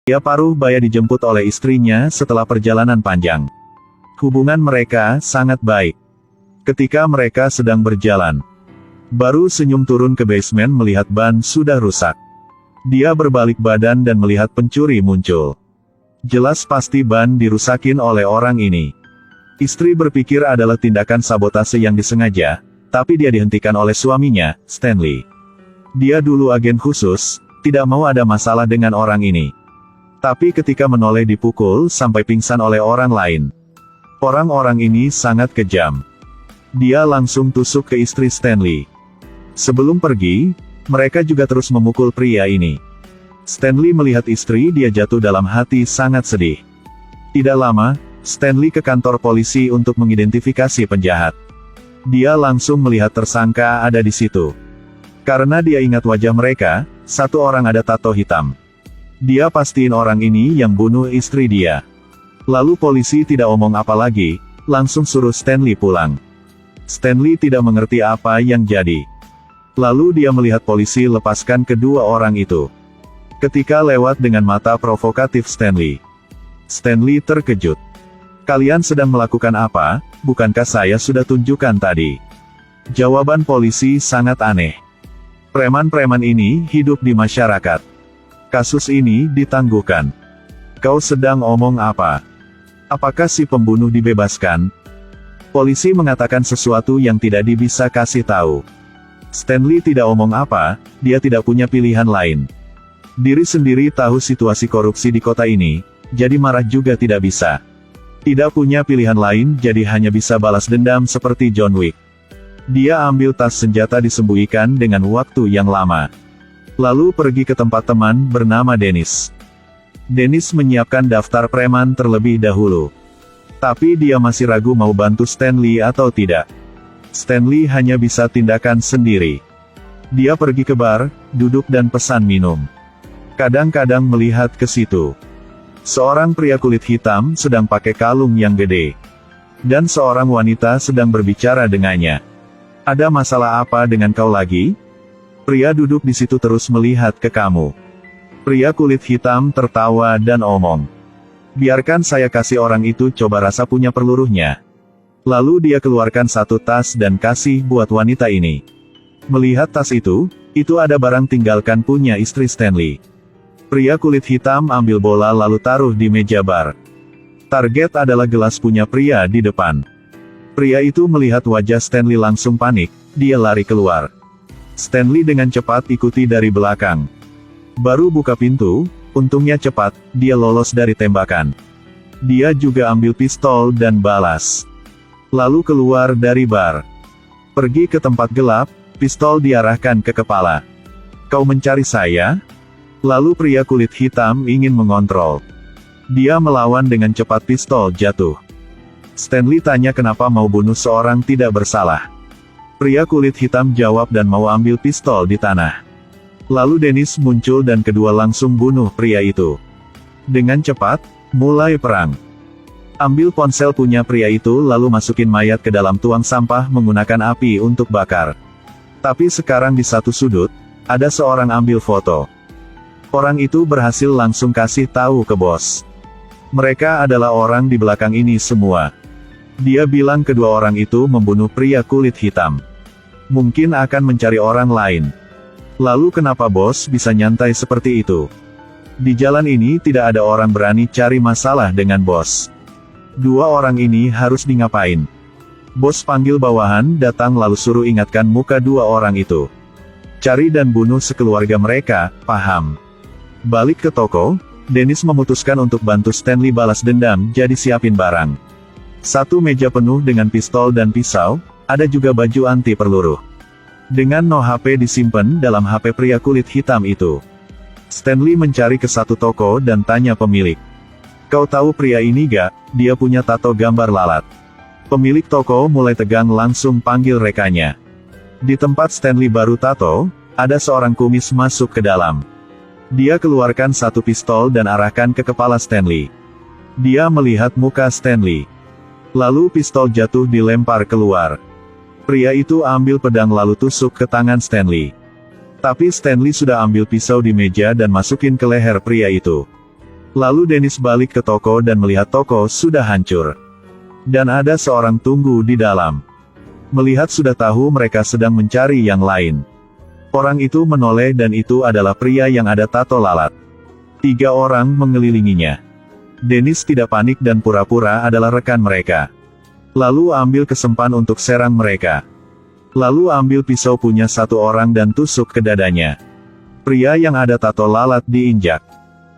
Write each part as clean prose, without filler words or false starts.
Dia paruh baya dijemput oleh istrinya setelah perjalanan panjang. Hubungan mereka sangat baik. Ketika mereka sedang berjalan, baru senyum turun ke basement melihat ban sudah rusak. Dia berbalik badan dan melihat pencuri muncul. Jelas pasti ban dirusakin oleh orang ini. Istri berpikir adalah tindakan sabotase yang disengaja, tapi dia dihentikan oleh suaminya, Stanley. Dia dulu agen khusus, tidak mau ada masalah dengan orang ini. Tapi ketika menoleh dipukul sampai pingsan oleh orang lain. Orang-orang ini sangat kejam. Dia langsung tusuk ke istri Stanley. Sebelum pergi, mereka juga terus memukul pria ini. Stanley melihat istri dia jatuh dalam hati sangat sedih. Tidak lama, Stanley ke kantor polisi untuk mengidentifikasi penjahat. Dia langsung melihat tersangka ada di situ. Karena dia ingat wajah mereka, satu orang ada tato hitam. Dia pastiin orang ini yang bunuh istri dia. Lalu polisi tidak omong apa lagi, langsung suruh Stanley pulang. Stanley tidak mengerti apa yang jadi. Lalu dia melihat polisi lepaskan kedua orang itu. Ketika lewat dengan mata provokatif Stanley. Stanley terkejut. Kalian sedang melakukan apa? Bukankah saya sudah tunjukkan tadi? Jawaban polisi sangat aneh. Preman-preman ini hidup di masyarakat. Kasus ini ditangguhkan. Kau sedang omong apa? Apakah si pembunuh dibebaskan? Polisi mengatakan sesuatu yang tidak bisa kasih tahu. Stanley tidak omong apa, dia tidak punya pilihan lain. Diri sendiri tahu situasi korupsi di kota ini, jadi marah juga tidak bisa. Tidak punya pilihan lain jadi hanya bisa balas dendam seperti John Wick. Dia ambil tas senjata disembunyikan dengan waktu yang lama. Lalu pergi ke tempat teman bernama Dennis. Dennis menyiapkan daftar preman terlebih dahulu. Tapi dia masih ragu mau bantu Stanley atau tidak. Stanley hanya bisa tindakan sendiri. Dia pergi ke bar, duduk dan pesan minum. Kadang-kadang melihat ke situ. Seorang pria kulit hitam sedang pakai kalung yang gede. Dan seorang wanita sedang berbicara dengannya. Ada masalah apa dengan kau lagi? Pria duduk di situ terus melihat ke kamu. Pria kulit hitam tertawa dan omong. Biarkan saya kasih orang itu coba rasa punya peluruhnya. Lalu dia keluarkan satu tas dan kasih buat wanita ini. Melihat tas itu ada barang tinggalkan punya istri Stanley. Pria kulit hitam ambil bola lalu taruh di meja bar. Target adalah gelas punya pria di depan. Pria itu melihat wajah Stanley langsung panik, dia lari keluar. Stanley dengan cepat ikuti dari belakang. Baru buka pintu, untungnya cepat, dia lolos dari tembakan. Dia juga ambil pistol dan balas. Lalu keluar dari bar. Pergi ke tempat gelap, pistol diarahkan ke kepala. Kau mencari saya? Lalu pria kulit hitam ingin mengontrol. Dia melawan dengan cepat pistol jatuh. Stanley tanya kenapa mau bunuh seorang tidak bersalah. Pria kulit hitam jawab dan mau ambil pistol di tanah. Lalu Dennis muncul dan kedua langsung bunuh pria itu. Dengan cepat, mulai perang. Ambil ponsel punya pria itu lalu masukin mayat ke dalam tuang sampah menggunakan api untuk bakar. Tapi sekarang di satu sudut, ada seorang ambil foto. Orang itu berhasil langsung kasih tahu ke bos. Mereka adalah orang di belakang ini semua. Dia bilang kedua orang itu membunuh pria kulit hitam. Mungkin akan mencari orang lain. Lalu kenapa bos bisa nyantai seperti itu? Di jalan ini tidak ada orang berani cari masalah dengan bos. Dua orang ini harus di ngapain? Bos panggil bawahan datang lalu suruh ingatkan muka dua orang itu. Cari dan bunuh sekeluarga mereka, paham? Balik ke toko, Dennis memutuskan untuk bantu Stanley balas dendam jadi siapin barang. Satu meja penuh dengan pistol dan pisau, ada juga baju anti peluru. Dengan no HP disimpan dalam HP pria kulit hitam itu. Stanley mencari ke satu toko dan tanya pemilik. Kau tahu pria ini gak? Dia punya tato gambar lalat. Pemilik toko mulai tegang langsung panggil rekannya. Di tempat Stanley baru tato, ada seorang kumis masuk ke dalam. Dia keluarkan satu pistol dan arahkan ke kepala Stanley. Dia melihat muka Stanley. Lalu pistol jatuh dilempar keluar. Pria itu ambil pedang lalu tusuk ke tangan Stanley. Tapi Stanley sudah ambil pisau di meja dan masukin ke leher pria itu. Lalu Dennis balik ke toko dan melihat toko sudah hancur. Dan ada seorang tunggu di dalam. Melihat sudah tahu mereka sedang mencari yang lain. Orang itu menoleh dan itu adalah pria yang ada tato lalat. 3 orang mengelilinginya. Dennis tidak panik dan pura-pura adalah rekan mereka. Lalu ambil kesempan untuk serang mereka. Lalu ambil pisau punya satu orang dan tusuk ke dadanya. Pria yang ada tato lalat diinjak.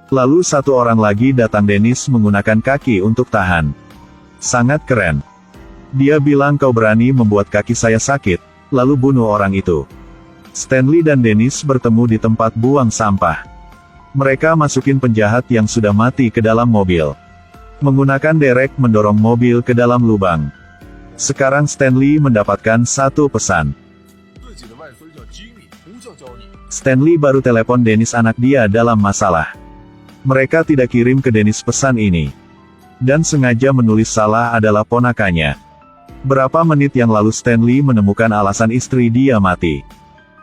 Lalu satu orang lagi datang. Dennis menggunakan kaki untuk tahan. Sangat keren. Dia bilang, kau berani membuat kaki saya sakit, lalu bunuh orang itu. Stanley dan Dennis bertemu di tempat buang sampah. Mereka masukin penjahat yang sudah mati ke dalam mobil. Menggunakan derek mendorong mobil ke dalam lubang. Sekarang Stanley mendapatkan satu pesan. Stanley baru telepon Dennis, anak dia dalam masalah. Mereka tidak kirim ke Dennis pesan ini. Dan sengaja menulis salah adalah ponakannya. Berapa menit yang lalu Stanley menemukan alasan istri dia mati.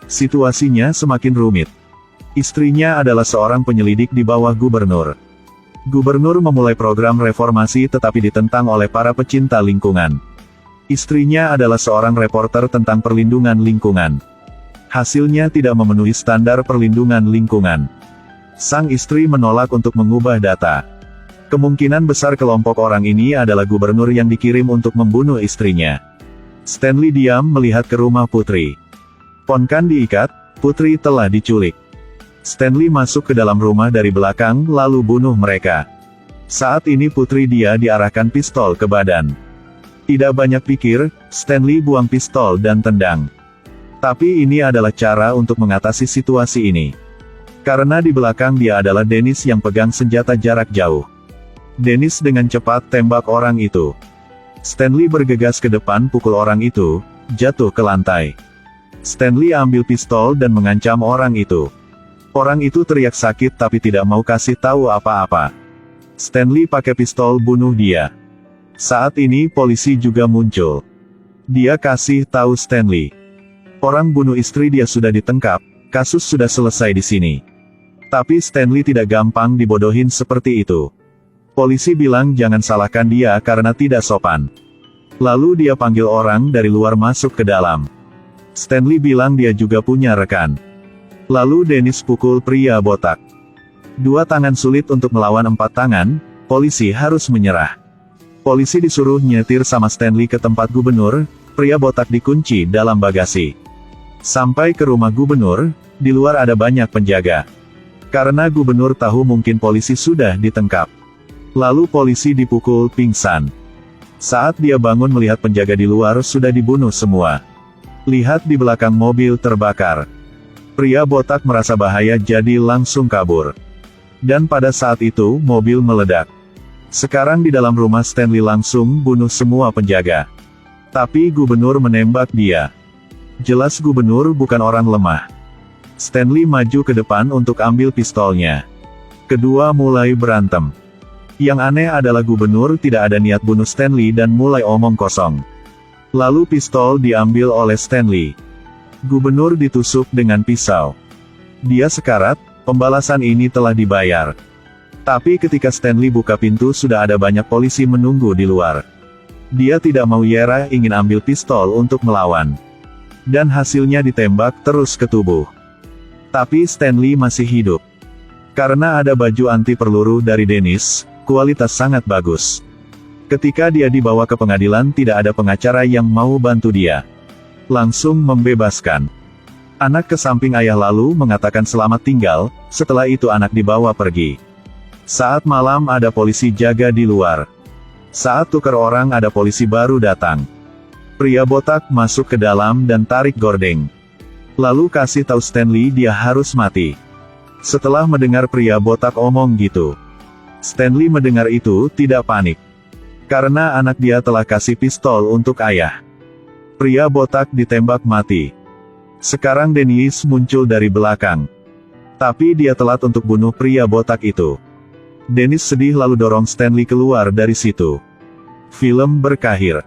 Situasinya semakin rumit. Istrinya adalah seorang penyelidik di bawah gubernur. Gubernur memulai program reformasi tetapi ditentang oleh para pecinta lingkungan. Istrinya adalah seorang reporter tentang perlindungan lingkungan. Hasilnya tidak memenuhi standar perlindungan lingkungan. Sang istri menolak untuk mengubah data. Kemungkinan besar kelompok orang ini adalah gubernur yang dikirim untuk membunuh istrinya. Stanley diam melihat ke rumah putri. Ponkan diikat, putri telah diculik. Stanley masuk ke dalam rumah dari belakang lalu bunuh mereka. Saat ini putri dia diarahkan pistol ke badan. Tidak banyak pikir, Stanley buang pistol dan tendang. Tapi ini adalah cara untuk mengatasi situasi ini. Karena di belakang dia adalah Dennis yang pegang senjata jarak jauh. Dennis dengan cepat tembak orang itu. Stanley bergegas ke depan pukul orang itu, jatuh ke lantai. Stanley ambil pistol dan mengancam orang itu. Orang itu teriak sakit tapi tidak mau kasih tahu apa-apa. Stanley pakai pistol bunuh dia. Saat ini polisi juga muncul. Dia kasih tahu Stanley. Orang bunuh istri dia sudah ditangkap, kasus sudah selesai di sini. Tapi Stanley tidak gampang dibodohin seperti itu. Polisi bilang jangan salahkan dia karena tidak sopan. Lalu dia panggil orang dari luar masuk ke dalam. Stanley bilang dia juga punya rekan. Lalu Dennis pukul pria botak. 2 tangan sulit untuk melawan 4 tangan, polisi harus menyerah. Polisi disuruh nyetir sama Stanley ke tempat gubernur, pria botak dikunci dalam bagasi. Sampai ke rumah gubernur, di luar ada banyak penjaga. Karena gubernur tahu mungkin polisi sudah ditangkap. Lalu polisi dipukul pingsan. Saat dia bangun melihat penjaga di luar sudah dibunuh semua. Lihat di belakang mobil terbakar. Pria botak merasa bahaya jadi langsung kabur. Dan pada saat itu, mobil meledak. Sekarang di dalam rumah Stanley langsung bunuh semua penjaga. Tapi gubernur menembak dia. Jelas gubernur bukan orang lemah. Stanley maju ke depan untuk ambil pistolnya. Kedua mulai berantem. Yang aneh adalah gubernur tidak ada niat bunuh Stanley dan mulai omong kosong. Lalu pistol diambil oleh Stanley. Gubernur ditusuk dengan pisau. Dia sekarat, pembalasan ini telah dibayar. Tapi ketika Stanley buka pintu sudah ada banyak polisi menunggu di luar. Dia tidak mau nyerah, ingin ambil pistol untuk melawan. Dan hasilnya ditembak terus ke tubuh. Tapi Stanley masih hidup. Karena ada baju anti peluru dari Dennis, kualitas sangat bagus. Ketika dia dibawa ke pengadilan tidak ada pengacara yang mau bantu dia. Langsung membebaskan. Anak ke samping ayah lalu mengatakan selamat tinggal, setelah itu anak dibawa pergi. Saat malam ada polisi jaga di luar. Saat tukar orang ada polisi baru datang. Pria botak masuk ke dalam dan tarik gordeng. Lalu kasih tahu Stanley dia harus mati. Setelah mendengar pria botak omong gitu. Stanley mendengar itu tidak panik. Karena anak dia telah kasih pistol untuk ayah. Pria botak ditembak mati. Sekarang Dennis muncul dari belakang. Tapi dia telat untuk bunuh pria botak itu. Dennis sedih lalu dorong Stanley keluar dari situ. Film berakhir.